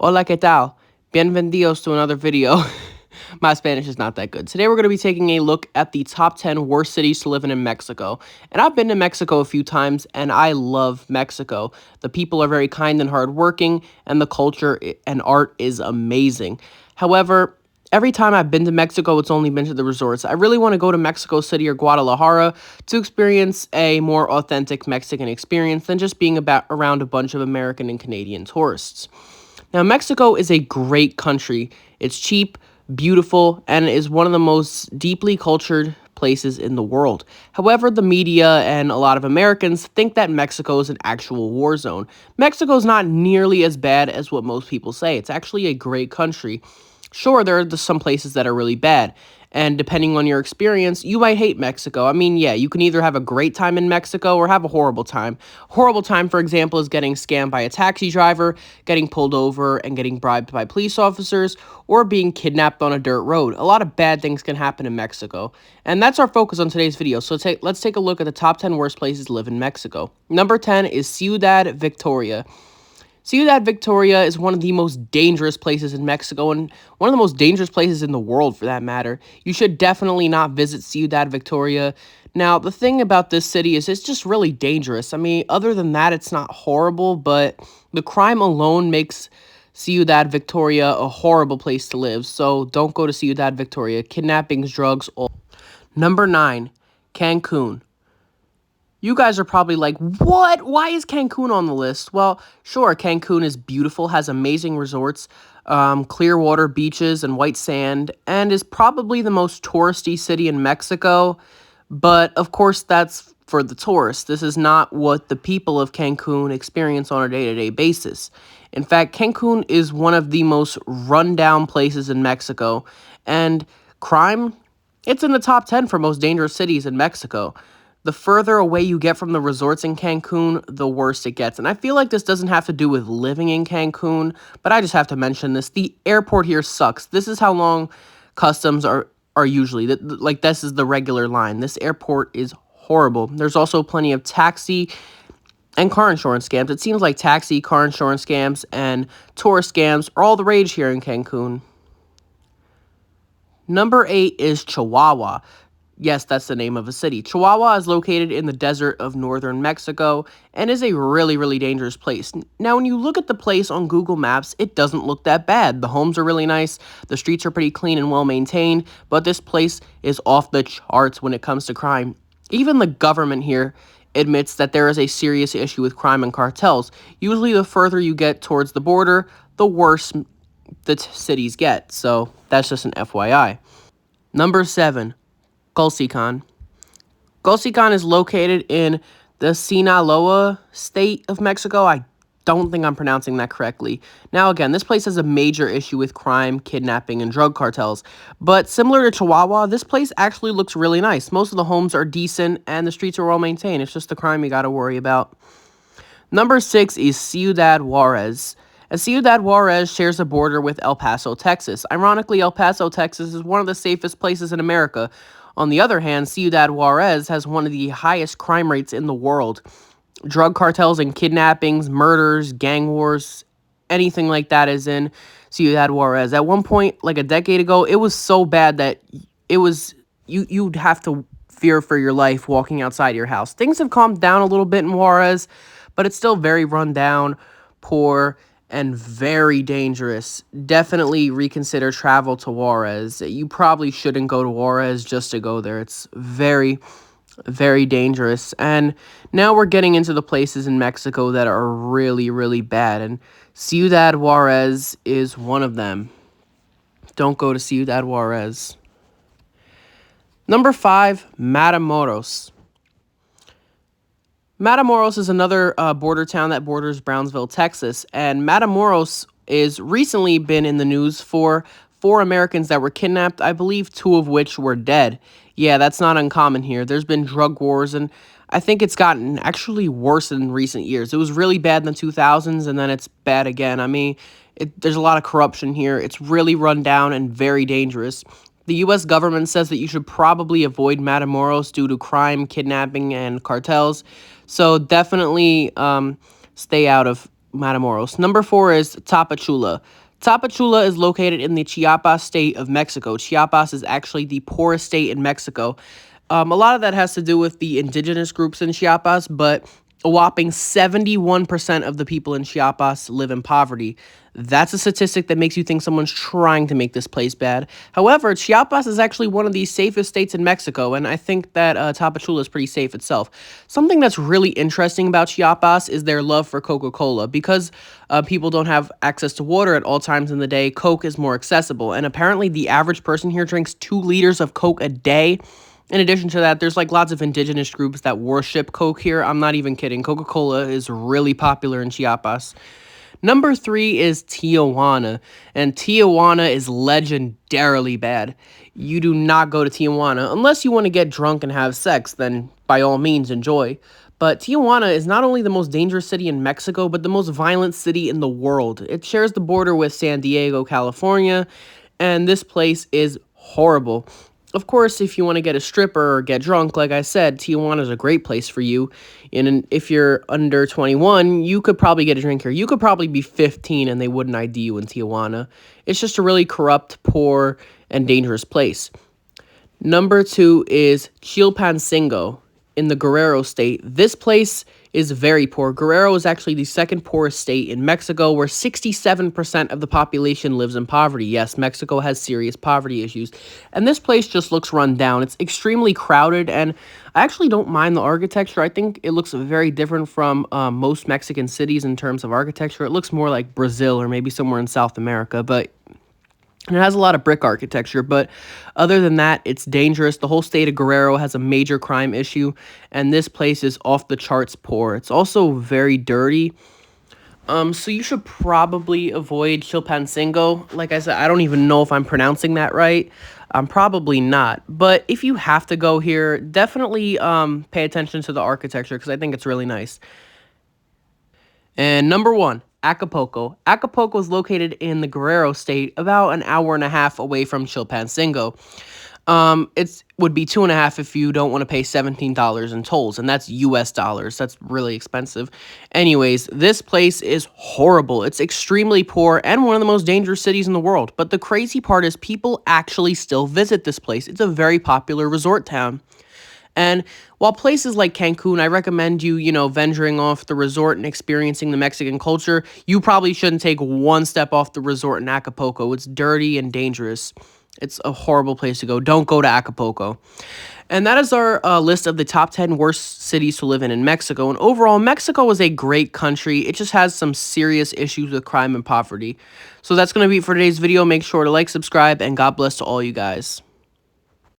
Hola, ¿qué tal? Bienvenidos to another video. My Spanish is not that good. Today we're going to be taking a look at the top 10 worst cities to live in Mexico. And I've been to Mexico a few times, and I love Mexico. The people are very kind and hardworking, and the culture and art is amazing. However, every time I've been to Mexico, it's only been to the resorts. I really want to go to Mexico City or Guadalajara to experience a more authentic Mexican experience than just being around a bunch of American and Canadian tourists. Now, Mexico is a great country. It's cheap, beautiful, and is one of the most deeply cultured places in the world. However, the media and a lot of Americans think that Mexico is an actual war zone. Mexico is not nearly as bad as what most people say. It's actually a great country. Sure, there are some places that are really bad, and depending on your experience, you might hate Mexico. I mean, yeah, you can either have a great time in Mexico or have a horrible time. Horrible time, for example, is getting scammed by a taxi driver, getting pulled over and getting bribed by police officers, or being kidnapped on a dirt road. A lot of bad things can happen in Mexico, and that's our focus on today's video. So let's take a look at the top 10 worst places to live in Mexico. Number 10 is Ciudad Victoria. Ciudad Victoria is one of the most dangerous places in Mexico and one of the most dangerous places in the world, for that matter. You should definitely not visit Ciudad Victoria. Now, the thing about this city is it's just really dangerous. I mean, other than that, it's not horrible, but the crime alone makes Ciudad Victoria a horrible place to live. So don't go to Ciudad Victoria. Kidnappings, drugs, all. Number 9, Cancun. You guys are probably like, what? Why is Cancun on the list? Well, sure, Cancun is beautiful, has amazing resorts, clear water beaches and white sand, and is probably the most touristy city in Mexico. But, of course, that's for the tourists. This is not what the people of Cancun experience on a day-to-day basis. In fact, Cancun is one of the most rundown places in Mexico, and crime, it's in the top 10 for most dangerous cities in Mexico. The further away you get from the resorts in Cancun, the worse it gets. And I feel like this doesn't have to do with living in Cancun, but I just have to mention this. The airport here sucks. This is how long customs are usually. Like, this is the regular line. This airport is horrible. There's also plenty of taxi and car insurance scams. It seems like taxi, car insurance scams, and tourist scams are all the rage here in Cancun. Number 8 is Chihuahua. Yes, that's the name of a city. Chihuahua is located in the desert of northern Mexico and is a really, really dangerous place. Now, when you look at the place on Google Maps, it doesn't look that bad. The homes are really nice, the streets are pretty clean and well-maintained, but this place is off the charts when it comes to crime. Even the government here admits that there is a serious issue with crime and cartels. Usually, the further you get towards the border, the worse the cities get. So, that's just an FYI. Number 7. Culsican. Culsican is located in the Sinaloa state of Mexico. I don't think I'm pronouncing that correctly. Now, again, this place has a major issue with crime, kidnapping, and drug cartels. But similar to Chihuahua, this place actually looks really nice. Most of the homes are decent, and the streets are well maintained. It's just the crime you got to worry about. Number 6 is Ciudad Juarez. And Ciudad Juarez shares a border with El Paso, Texas. Ironically, El Paso, Texas is one of the safest places in America. On the other hand, Ciudad Juarez has one of the highest crime rates in the world. Drug cartels and kidnappings, murders, gang wars, anything like that is in Ciudad Juarez. At one point, like a decade ago, it was so bad that you'd have to fear for your life walking outside your house. Things have calmed down a little bit in Juarez, but it's still very run down, poor, and very dangerous. Definitely reconsider travel to Juarez. You probably shouldn't go to Juarez just to go there. It's very, very dangerous. And now we're getting into the places in Mexico that are really, really bad. And Ciudad Juarez is one of them. Don't go to Ciudad Juarez. Number 5, Matamoros. Matamoros is another border town that borders Brownsville, Texas, and Matamoros is recently been in the news for 4 Americans that were kidnapped, I believe 2 of which were dead. Yeah, that's not uncommon here. There's been drug wars, and I think it's gotten actually worse in recent years. It was really bad in the 2000s, and then it's bad again. I mean, there's a lot of corruption here. It's really run down and very dangerous. The U.S. government says that you should probably avoid Matamoros due to crime, kidnapping, and cartels. So definitely stay out of Matamoros. Number 4 is Tapachula. Tapachula is located in the Chiapas state of Mexico. Chiapas is actually the poorest state in Mexico. A lot of that has to do with the indigenous groups in Chiapas, but a whopping 71% of the people in Chiapas live in poverty. That's a statistic that makes you think someone's trying to make this place bad. However, Chiapas is actually one of the safest states in Mexico, and I think that Tapachula is pretty safe itself. Something that's really interesting about Chiapas is their love for Coca-Cola. Because people don't have access to water at all times in the day, Coke is more accessible, and apparently the average person here drinks 2 liters of Coke a day. In addition to that, there's like lots of indigenous groups that worship Coke here. I'm not even kidding. Coca-Cola is really popular in Chiapas. Number 3 is Tijuana, and Tijuana is legendarily bad. You do not go to Tijuana unless you want to get drunk and have sex, then by all means enjoy. But Tijuana is not only the most dangerous city in Mexico, but the most violent city in the world. It shares the border with San Diego, California, and this place is horrible. Of course, if you want to get a stripper or get drunk, like I said, Tijuana is a great place for you. And if you're under 21, you could probably get a drink here. You could probably be 15 and they wouldn't ID you in Tijuana. It's just a really corrupt, poor, and dangerous place. Number 2 is Chilpancingo in the Guerrero state. This place is very poor. Guerrero is actually the second poorest state in Mexico, where 67% of the population lives in poverty. Yes, Mexico has serious poverty issues. And this place just looks run down. It's extremely crowded, and I actually don't mind the architecture. I think it looks very different from most Mexican cities in terms of architecture. It looks more like Brazil or maybe somewhere in South America, and it has a lot of brick architecture, but other than that, it's dangerous. The whole state of Guerrero has a major crime issue, and this place is off the charts poor. It's also very dirty. So you should probably avoid Chilpancingo. Like I said, I don't even know if I'm pronouncing that right. I'm probably not. But if you have to go here, definitely pay attention to the architecture because I think it's really nice. And number 1, Acapulco. Acapulco is located in the Guerrero state, about an hour and a half away from Chilpancingo. It would be 2.5 if you don't want to pay $17 in tolls, and that's US dollars. That's really expensive. Anyways, this place is horrible. It's extremely poor and one of the most dangerous cities in the world. But the crazy part is people actually still visit this place. It's a very popular resort town. And while places like Cancun, I recommend you, venturing off the resort and experiencing the Mexican culture, you probably shouldn't take one step off the resort in Acapulco. It's dirty and dangerous. It's a horrible place to go. Don't go to Acapulco. And that is our list of the top 10 worst cities to live in Mexico. And overall, Mexico is a great country. It just has some serious issues with crime and poverty. So that's going to be it for today's video. Make sure to like, subscribe, and God bless to all you guys.